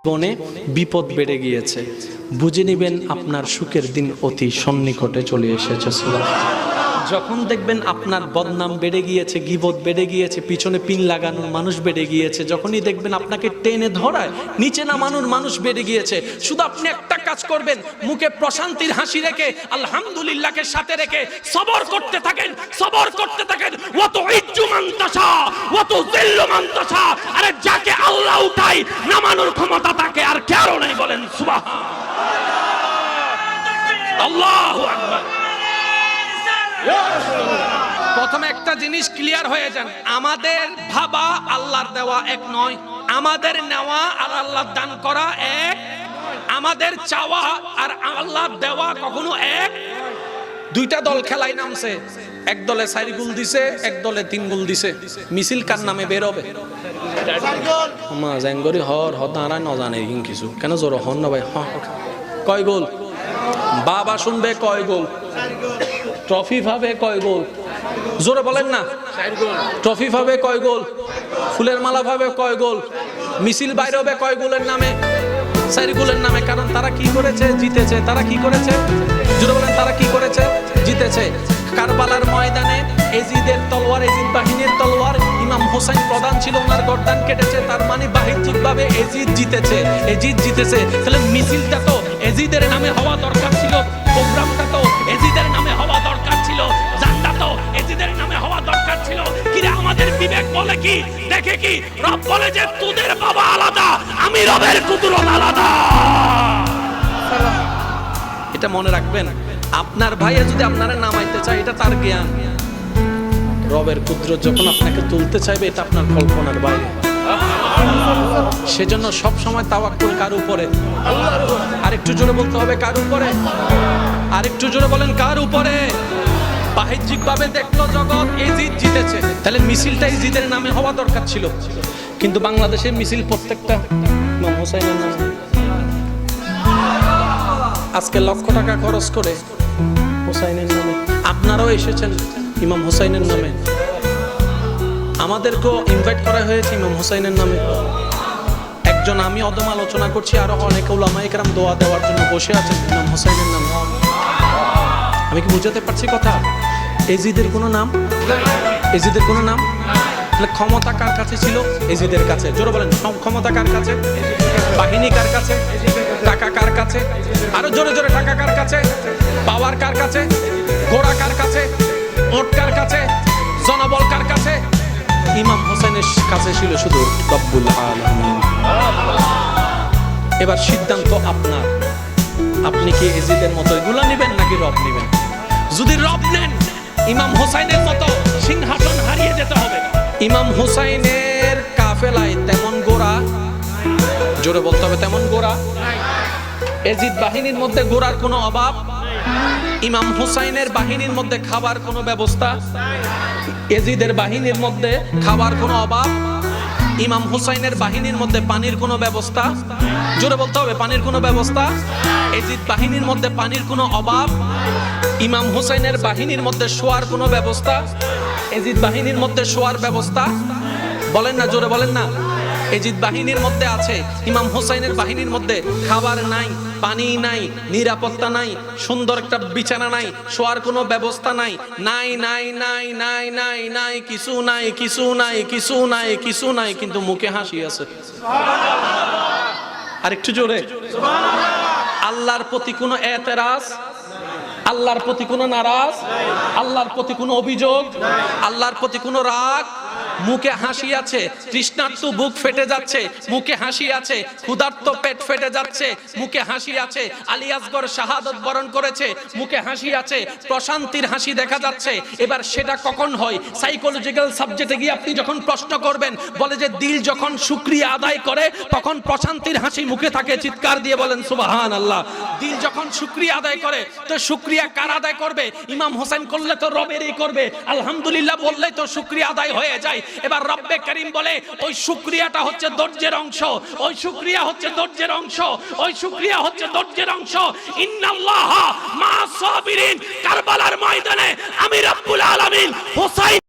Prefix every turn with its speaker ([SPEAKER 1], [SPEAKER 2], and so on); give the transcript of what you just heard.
[SPEAKER 1] জীবনে বিপদ বেড়ে গিয়েছে, বুঝে নেবেন আপনার সুখের দিন অতি সন্নিকটে চলে এসেছে। যখন দেখবেন আপনার বদনাম বেড়ে গিয়েছে, গীবত বেড়ে গিয়েছে, পিছনে পিন লাগানোর মানুষ বেড়ে গিয়েছে, যখনই দেখবেন আপনাকে টেনে ধরায় নিচে নামানোর মানুষ বেড়ে গিয়েছে, শুধু আপনি একটা কাজ করবেন, মুখে প্রশান্তির হাসি রেখে আলহামদুলিল্লাহকে সাথে রেখে সবর করতে থাকেন, সবর করতে থাকেন। ওয়াত ইজ্জু মান তাশা ওয়া তুযিল্লু মান তাশা। আরে যাকে আল্লাহ উঠায় নামানোর ক্ষমতা তাকে আর কারো নাই, বলেন সুবহানাল্লাহ। আল্লাহু আকবার। প্রথমে একটা জিনিস ক্লিয়ার হয়ে যান, আমাদের ভাবা আল্লাহর দেওয়া এক নয়, আমাদের নেওয়া আর আল্লাহর দান করা এক, আমাদের চাওয়া আর আল্লাহর দেওয়া কখনো এক। দুইটা দল খেলায় নামছে, এক দলে 4 গোল দিছে, এক দলে 3 গোল দিছে। মিছিল কার নামে বের হবে? মা জাঙ্গরি হর হদারা ন জানে কিছু কেন জোর হন না ভাই। কয় গোল? বাবা শুনবে কয় গোল? ট্রফি পাবে কয় গোল? জোরে বলেন না। ট্রফি পাবে কয় গোল? ফুলের মালা পাবে কয় গোল? মিছিল বাইরে হবে কয় গোলের নামে? 4 গোলের নামে। কারণ তারা কি করেছে? জিতেছে। তারা কি করেছে? জোরে বলেন, তারা কি করেছে? জিতেছে। কারবালার ময়দানে এজিদের তলোয়ার, এজিদ বাহিনীর তলোয়ার, ইমাম হোসেন প্রধান ছিল, ওনার গর্দান কেটেছে। তার মানে বাহ্যিকভাবে এজিদ জিতেছে, এজিদ জিতেছে। তাহলে মিছিলটা তো এজিদের নামে হওয়া দরকার ছিল, প্রোগ্রামটা তো এজিদের নামে হওয়া দরকার ছিল, জানটা তো এজিদের নামে হওয়া দরকার ছিল। কিরে আমাদের বিবেক বলে কি? দেখে কি? রব বলে যে তোদের বাবা আলাদা, আমি রবের কুদরত আলাদা। এটা মনে রাখবেন। আপনার ভাইয়া যদি আপনারা নামাইতে চায়, এটা তার জ্ঞান। রবের কুদরত যখন আপনাকে তুলতে চাইবে, এটা আপনার কল্পনার বাইরে। সেজন্য সব সময় তাওয়াক্কুল কার উপরে? আরেকটু জোরে বলতে হবে, কার উপরে? আরেকটু জোরে বলেন, কার উপরে? বাহ্যিকভাবে দেখলো জগৎ এজিদ জিতেছে, তাহলে মিছিলটা এজিদের নামে হওয়া দরকার ছিল। কিন্তু বাংলাদেশের মিছিল প্রত্যেকটা ইমাম হোসেনের নামে। আজকে লক্ষ টাকা খরচ করে হোসাইনের নামে। আপনারাও এসেছেন ইমাম হোসাইনের নামে, আমাদেরকেও ইনভাইট করা হয়েছে ইমাম হোসাইনের নামে। একজন আমি অদম আলোচনা করছি, আরো অনেক উলামায়ে কেরাম দোয়া দেওয়ার জন্য বসে আছেন ইমাম হোসাইনের নামে। আমি কি বুঝাতে পারছি কথা? এজিদের কোনো নাম? এজিদের কোনো নাম? তাহলে ক্ষমতা কার কাছে ছিল? এজিদের কাছে। জোরে বলেন, ক্ষমতা কার কাছে? বাহিনী কার কাছে? টাকা কার কাছে? আরো জোরে জোরে, টাকা কার কাছে? পাওয়ার কার কাছে? ঘোড়া কার কাছে? ওট কার কাছে? জনবল কার কাছে? ইমাম হোসেনের কাছে ছিল শুধু রব্বুল আলামিন। এবার সিদ্ধান্ত আপনার, আপনি কি এজিদের মতো এগুলো নেবেন নাকি রব নেবেন? যদি রব নেন, ইমাম হোসাইনের মতো সিংহাসন হারিয়ে যেতে হবে। ইমাম হোসাইনের কাফেলায় তেমন গোরা, জোরে বলতে হবে, তেমন গোরা। এজিদ বাহিনীর মধ্যে গোরার কোনো অভাব, ইমাম হোসাইনের বাহিনীর মধ্যে খাবার কোনো ব্যবস্থা, এজিদের বাহিনীর মধ্যে খাবার কোনো অভাব, ইমাম হোসাইনের বাহিনীর মধ্যে পানির কোনো ব্যবস্থা, জোরে বলতে হবে, পানির কোনো ব্যবস্থা। এজিদ বাহিনীর মধ্যে পানির কোনো অভাব, ইমাম হোসাইনের বাহিনীর মধ্যে শোয়ার কোনো ব্যবস্থা, এজিদ বাহিনীর মধ্যে শোয়ার ব্যবস্থা। বলেন না, জোরে বলেন না। এজিদ বাহিনীর মধ্যে আছে, ইমাম হোসাইনের বাহিনীর মধ্যে খাবার নাই, পানি নাই, নিরাপত্তা নাই, সুন্দর একটা বিছানা নাই, শোয়ার কোনো ব্যবস্থা নাই, নাই নাই নাই নাই নাই নাই, কিছু নাই, কিছু নাই, কিছু নাই, কিছু নাই, কিন্তু মুখে হাসি আছে। আরেকটু জোরে। আল্লাহর প্রতি কোনো এতেরাজ, আল্লাহর প্রতি কোনো নারাজ, আল্লাহর প্রতি কোনো অভিযোগ, আল্লাহর প্রতি কোনো রাগ, মুখে হাসি আছে। তৃষ্ণার্ত বুক ফেটে যাচ্ছে, মুখে হাসি আছে। ক্ষুধার্ত পেট ফেটে যাচ্ছে, মুখে হাসি আছে। আলী আসগর শাহাদত বরণ করেছে, মুখে হাসি আছে। প্রশান্তির হাসি দেখা যাচ্ছে। এবার সেটা কখন হয়? সাইকোলজিক্যাল সাবজেক্টে গিয়ে আপনি যখন প্রশ্ন করবেন, বলে যে দিল যখন শুকরিয়া আদায় করে তখন প্রশান্তির হাসি মুখে থাকে। চিৎকার দিয়ে বলেন সুবহানাল্লাহ। দিল যখন শুকরিয়া আদায় করে, তো শুকরিয়া কার আদায় করবে? ইমাম হোসেন করলে তো রবেরই করবে। আলহামদুলিল্লাহ বললেই তো শুকরিয়া আদায় হয়ে যায়। এবার রব্বে করিম বলে ওই শুকরিয়াটা হচ্ছে ধৈর্যের অংশ, ওই শুকরিয়া হচ্ছে ধৈর্যের অংশ, ওই শুকরিয়া হচ্ছে ধৈর্যের অংশ। ইন্নাল্লাহা মা সাবিরিন। কারবালার ময়দানে আমি রব্বুল আলামিন হোসাইন